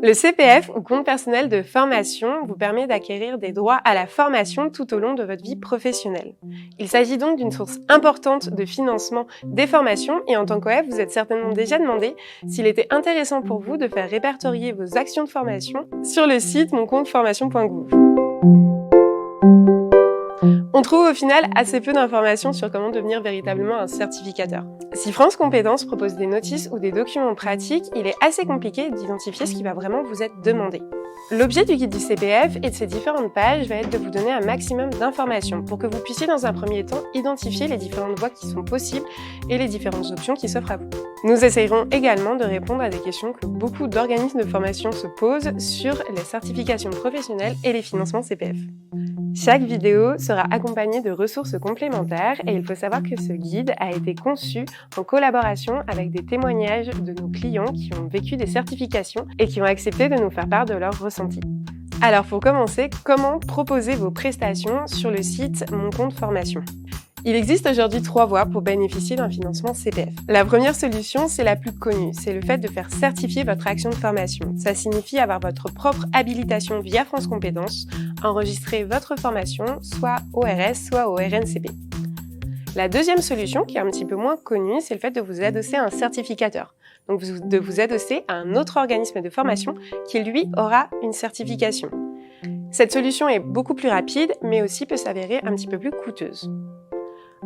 Le CPF ou compte personnel de formation vous permet d'acquérir des droits à la formation tout au long de votre vie professionnelle. Il s'agit donc d'une source importante de financement des formations et en tant qu'OF, vous êtes certainement déjà demandé s'il était intéressant pour vous de faire répertorier vos actions de formation sur le site moncompteformation.gouv. On trouve au final assez peu d'informations sur comment devenir véritablement un certificateur. Si France Compétences propose des notices ou des documents pratiques, il est assez compliqué d'identifier ce qui va vraiment vous être demandé. L'objet du guide du CPF et de ces différentes pages va être de vous donner un maximum d'informations pour que vous puissiez dans un premier temps identifier les différentes voies qui sont possibles et les différentes options qui s'offrent à vous. Nous essayerons également de répondre à des questions que beaucoup d'organismes de formation se posent sur les certifications professionnelles et les financements CPF. Chaque vidéo sera accompagnée de ressources complémentaires et il faut savoir que ce guide a été conçu en collaboration avec des témoignages de nos clients qui ont vécu des certifications et qui ont accepté de nous faire part de leurs ressentis. Alors pour commencer, comment proposer vos prestations sur le site Mon Compte Formation ? Il existe aujourd'hui 3 voies pour bénéficier d'un financement CPF. La première solution, c'est la plus connue, c'est le fait de faire certifier votre action de formation. Ça signifie avoir votre propre habilitation via France Compétences, enregistrer votre formation soit au RS, soit au RNCP. La deuxième solution, qui est un petit peu moins connue, c'est le fait de vous adosser à un certificateur. Donc de vous adosser à un autre organisme de formation qui, lui, aura une certification. Cette solution est beaucoup plus rapide, mais aussi peut s'avérer un petit peu plus coûteuse.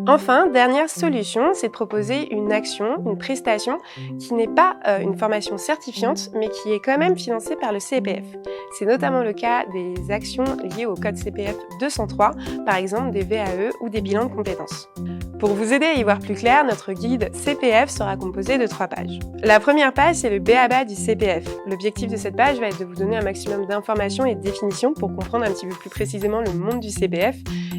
Enfin, dernière solution, c'est de proposer une action, une prestation qui n'est pas une formation certifiante, mais qui est quand même financée par le CPF. C'est notamment le cas des actions liées au code CPF 203, par exemple des VAE ou des bilans de compétences. Pour vous aider à y voir plus clair, notre guide CPF sera composé de 3 pages. La première page, c'est le b.a.-ba du CPF. L'objectif de cette page va être de vous donner un maximum d'informations et de définitions pour comprendre un petit peu plus précisément le monde du CPF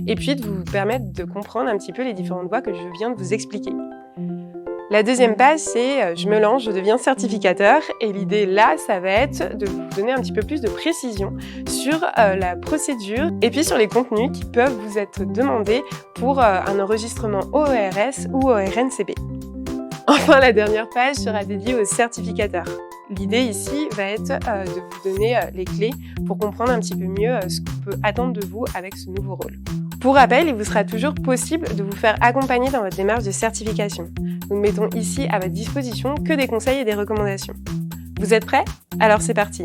et puis de vous permettre de comprendre un petit peu les différentes voies que je viens de vous expliquer. La deuxième page, c'est « Je me lance, je deviens certificateur » et l'idée là, ça va être de vous donner un petit peu plus de précision sur la procédure et puis sur les contenus qui peuvent vous être demandés pour un enregistrement au ORS ou au RNCP. Enfin, la dernière page sera dédiée aux certificateurs. L'idée ici va être de vous donner les clés pour comprendre un petit peu mieux ce qu'on peut attendre de vous avec ce nouveau rôle. Pour rappel, il vous sera toujours possible de vous faire accompagner dans votre démarche de certification. Nous ne mettons ici à votre disposition que des conseils et des recommandations. Vous êtes prêts ? Alors c'est parti !